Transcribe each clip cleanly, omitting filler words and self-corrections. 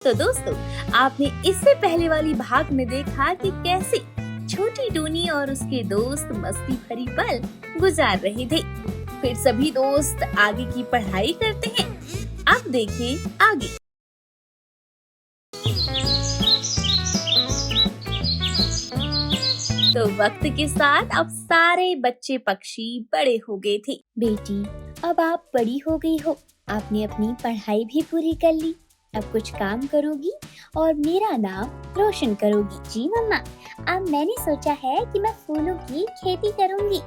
तो दोस्तों, आपने इससे पहले वाली भाग में देखा कि कैसे छोटी टूनी और उसके दोस्त मस्ती भरी पल गुजार रहे थे। फिर सभी दोस्त आगे की पढ़ाई करते हैं। अब देखें आगे। तो वक्त के साथ अब सारे बच्चे पक्षी बड़े हो गए थे। बेटी, अब आप बड़ी हो गई हो, आपने अपनी पढ़ाई भी पूरी कर ली। अब कुछ काम करोगी और मेरा नाम रोशन करोगी। जी मम्मा, अब मैंने सोचा है कि मैं फूलों की खेती करूंगी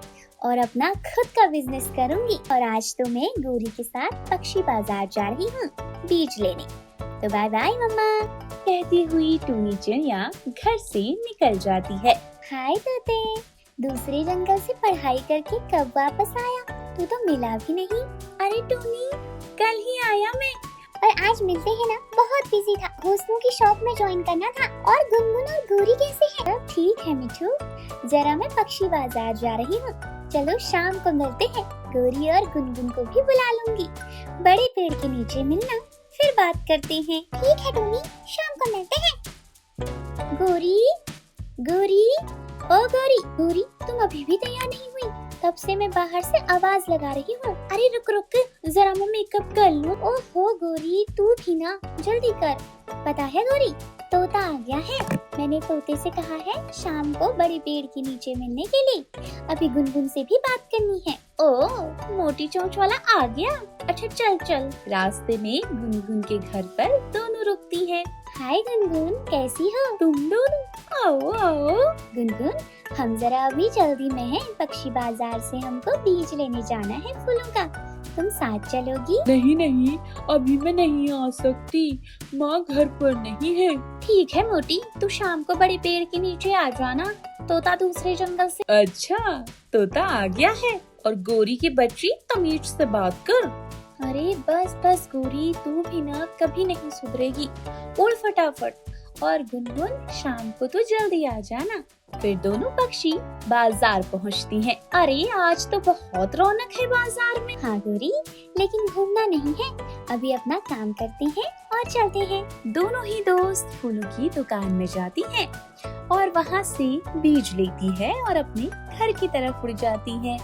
और अपना खुद का बिजनेस करूंगी। और आज तो मैं गौरी के साथ पक्षी बाजार जा रही हूँ बीज लेने। तो बाय बाय मम्मा। कहती हुई टूनी चिड़िया घर से निकल जाती है। हाय तोते, दूसरे जंगल से पढ़ाई करके कब वापस आया? तू तो मिला भी नहीं। अरे टूनी, कल ही आया मैं। और आज मिलते हैं ना, बहुत बिजी था, घोंसलों की शॉप में ज्वाइन करना था। और गुनगुन और गौरी कैसे हैं? ठीक है मिठू, जरा मैं पक्षी बाजार जा रही हूँ। चलो शाम को मिलते हैं। गौरी और गुनगुन को भी बुला लूंगी। बड़े पेड़ के नीचे मिलना, फिर बात करते हैं। ठीक है टूनी, शाम को मिलते हैं। गौरी, गौरी, ओ गौरी, गौरी तुम अभी भी तैयार नहीं हुई? तब से मैं बाहर से आवाज लगा रही हूँ। अरे रुक रुक, जरा मैं मेकअप कर लूँ। ओहो गौरी, तू भी ना, जल्दी कर। पता है गौरी, तोता आ गया है। मैंने तोते से कहा है शाम को बड़े पेड़ के नीचे मिलने के लिए। अभी गुनगुन से भी बात करनी है। ओह, मोटी चोंच वाला आ गया। अच्छा चल चल। रास्ते में गुनगुन के घर पर दोनों रुकती है। हाय गुनगुन, कैसी हो? तुम दोनों आओ आओ। गुनगुन, हम जरा अभी जल्दी में हैं। पक्षी बाजार से हमको बीज लेने जाना है फूलों का। तुम साथ चलोगी? नहीं नहीं, अभी मैं नहीं आ सकती, माँ घर पर नहीं है। ठीक है मोटी, तू शाम को बड़े पेड़ के नीचे आ जाना। तोता दूसरे जंगल से। अच्छा, तोता आ गया है। और गौरी की बच्ची तमीज से बात कर। अरे बस बस गौरी, तू भी ना कभी नहीं सुधरेगी। उड़ फटाफट। और गुनगुन, शाम को तो जल्दी आ जाना। फिर दोनों पक्षी बाजार पहुंचती हैं। अरे आज तो बहुत रौनक है बाजार में। हाँ गौरी, लेकिन घूमना नहीं है, अभी अपना काम करते हैं और चलते हैं। दोनों ही दोस्त फूलों की दुकान में जाती हैं और वहाँ से बीज लेती है और अपने घर की तरफ उड़ जाती है।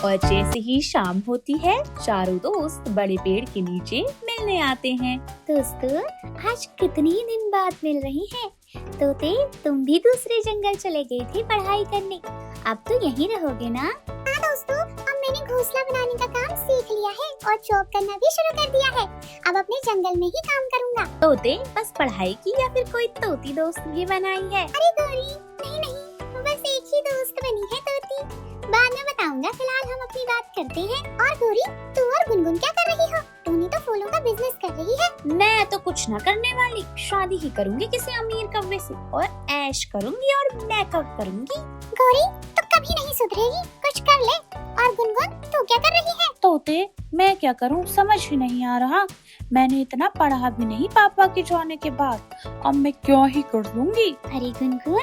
और जैसे ही शाम होती है, चारों दोस्त बड़े पेड़ के नीचे मिलने आते हैं। दोस्तों, आज कितनी दिन बाद मिल रही हैं। तोते, तुम भी दूसरे जंगल चले गए थे पढ़ाई करने, अब तो यहीं रहोगे ना? हाँ दोस्तों, अब मैंने घोंसला बनाने का काम सीख लिया है और जॉब करना भी शुरू कर दिया है। अब अपने जंगल में ही काम करूँगा। तोते बस पढ़ाई की या फिर कोई तोती दोस्त भी बनाई है? अरे गौरी, नहीं नहीं, बस एक ही दोस्त बनी है तोती, बाद में बताऊंगा। फिलहाल हम अपनी बात करते हैं। और गौरी, तू और गुनगुन क्या कर रही हो? टूनी तो फूलों का बिजनेस कर रही है। मैं तो कुछ न करने वाली, शादी ही करूंगी किसी अमीर कव्वे से और ऐश करूंगी और मेकअप करूंगी। गौरी, तू कभी नहीं सुधरेगी, कुछ कर ले। और गुनगुन, तू क्या कर रही है? तोते, मैं क्या करूं, समझ ही नहीं आ रहा। मैंने इतना पढ़ा भी नहीं पापा के जाने के बाद, अब मैं क्यों ही कर लूंगी। अरे गुनगुन,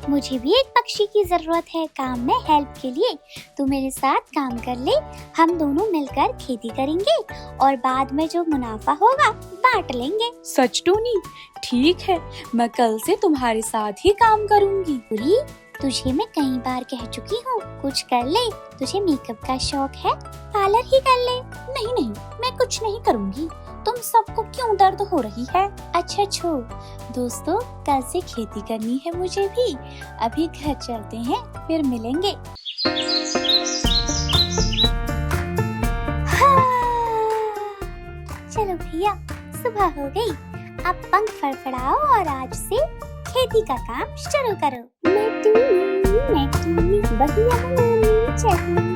मुझे भी एक पक्षी की जरूरत है काम में हेल्प के लिए। तू मेरे साथ काम कर ले, हम दोनों मिलकर खेती करेंगे और बाद में जो मुनाफा होगा बांट लेंगे। सच टूनी? ठीक है, मैं कल से तुम्हारे साथ ही काम करूंगी। पूरी, तुझे मैं कई बार कह चुकी हूँ, कुछ कर ले। तुझे मेकअप का शौक है, पार्लर ही कर ले। नहीं नहीं, मैं कुछ नहीं करूंगी। तुम सबको क्यों दर्द हो रही है? अच्छा छोड़ दोस्तों, कल से खेती करनी है मुझे भी। अभी घर चलते हैं, फिर मिलेंगे। चलो भैया, सुबह हो गई, अब पंख फड़फड़ाओ और आज से खेती का काम शुरू करो। मैं टूनी, बढ़िया बनानी चाहिए।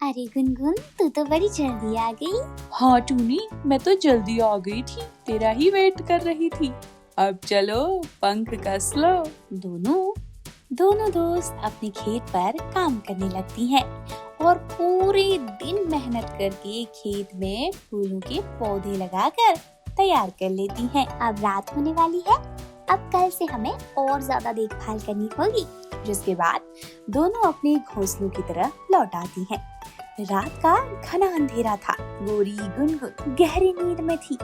अरे गुनगुन, तू तो बड़ी जल्दी आ गई। हाँ टूनी, मैं तो जल्दी आ गई थी, तेरा ही वेट कर रही थी। अब चलो पंख कस लो। दोनों दोस्त अपने खेत पर काम करने लगती हैं और पूरे दिन मेहनत करके खेत में फूलों के पौधे लगाकर तैयार कर लेती हैं। अब रात होने वाली है, अब कल से हमें और ज्यादा देखभाल करनी होगी। जिसके बाद दोनों अपने घोंसलों की तरफ लौट आती हैं। रात का घना अंधेरा था। गोरी गुनगुन गहरी नींद में थी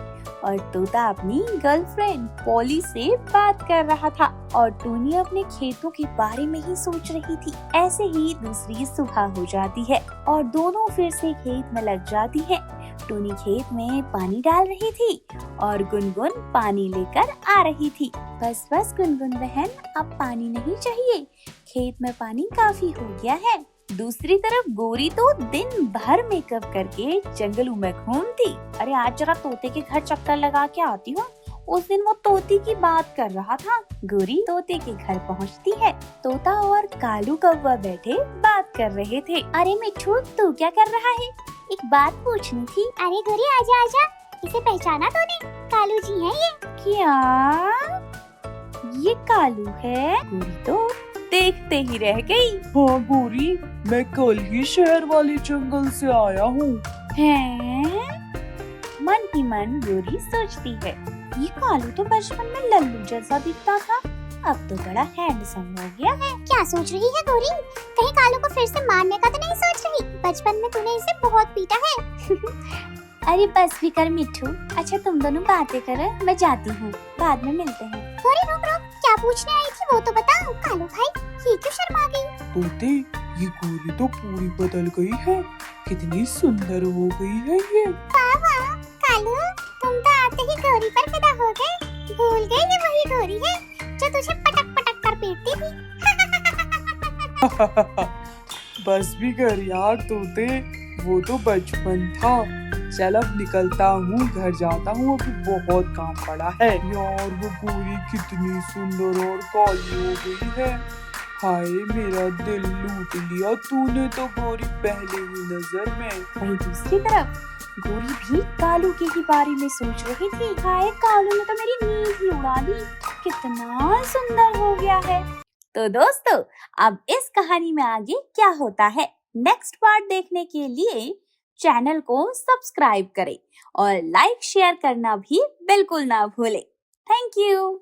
और तोता अपनी गर्लफ्रेंड पॉली से बात कर रहा था और टूनी अपने खेतों के बारे में ही सोच रही थी। ऐसे ही दूसरी सुबह हो जाती है और दोनों फिर से खेत में लग जाती है। टूनी खेत में पानी डाल रही थी और गुनगुन पानी लेकर आ रही थी। बस बस गुनगुन बहन, अब पानी नहीं चाहिए, खेत में पानी काफी हो गया है। दूसरी तरफ गोरी तो दिन भर मेकअप करके जंगलों में घूमती। अरे आज जरा तोते के घर चक्कर लगा के आती हूँ। उस दिन वो तोती की बात कर रहा था। गोरी तोते के घर पहुंचती है। तोता और कालू कौवा बैठे बात कर रहे थे। अरे मिट्ठू, तू क्या कर रहा है? एक बात पूछनी थी। अरे गोरी, आजा आजा, इसे पहचाना तूने? कालू जी है ये। क्या ये कालू है? गोरी तो देखते ही रह गई। हाँ गोरी, मैं कल ही शहर वाले जंगल से आया हूँ। हैं? मन ही मन गोरी सोचती है, ये कालू तो बचपन में लल्लू जैसा दिखता था, अब तो बड़ा हैंडसम हो गया है। क्या सोच रही है गोरी? कहीं कालू को फिर से मारने का तो नहीं सोच रही? बचपन में तूने इसे बहुत पीटा है। अरे बस भी कर मिट्ठू। अच्छा तुम दोनों बातें करो, मैं जाती हूँ, बाद में मिलते हैं। गोरी रुक रुक, क्या पूछने आई थी वो तो बताओ। कालू भाई, ये क्यों शर्मा गई? तोते, ये गोरी तो पूरी बदल गई है, कितनी सुंदर हो गई है ये। वाह कालू, तुम तो आते ही गोरी पर फिदा हो गए। भूल गए ये वही गोरी है जो तुझे पटक पटक कर पीटती थी। बस भी कर यार तोते, वो तो बचपन था। चल अब निकलता हूँ, घर जाता हूँ, अभी बहुत काम पड़ा है। यार वो गोरी कितनी सुंदर और काली हो गई है। हाय मेरा दिल लूट लिया तूने तो गोरी पहले ही नजर में। वहीं दूसरी तरफ गोरी भी कालू के ही बारे में सोच रही थी। हाय कालू ने तो मेरी नींद ही उड़ा दी, कितना सुंदर हो गया है। तो दोस्तों, अब इस कहानी में आगे क्या होता है, नेक्स्ट पार्ट देखने के लिए चैनल को सब्सक्राइब करें और लाइक शेयर करना भी बिल्कुल ना भूलें। Thank you.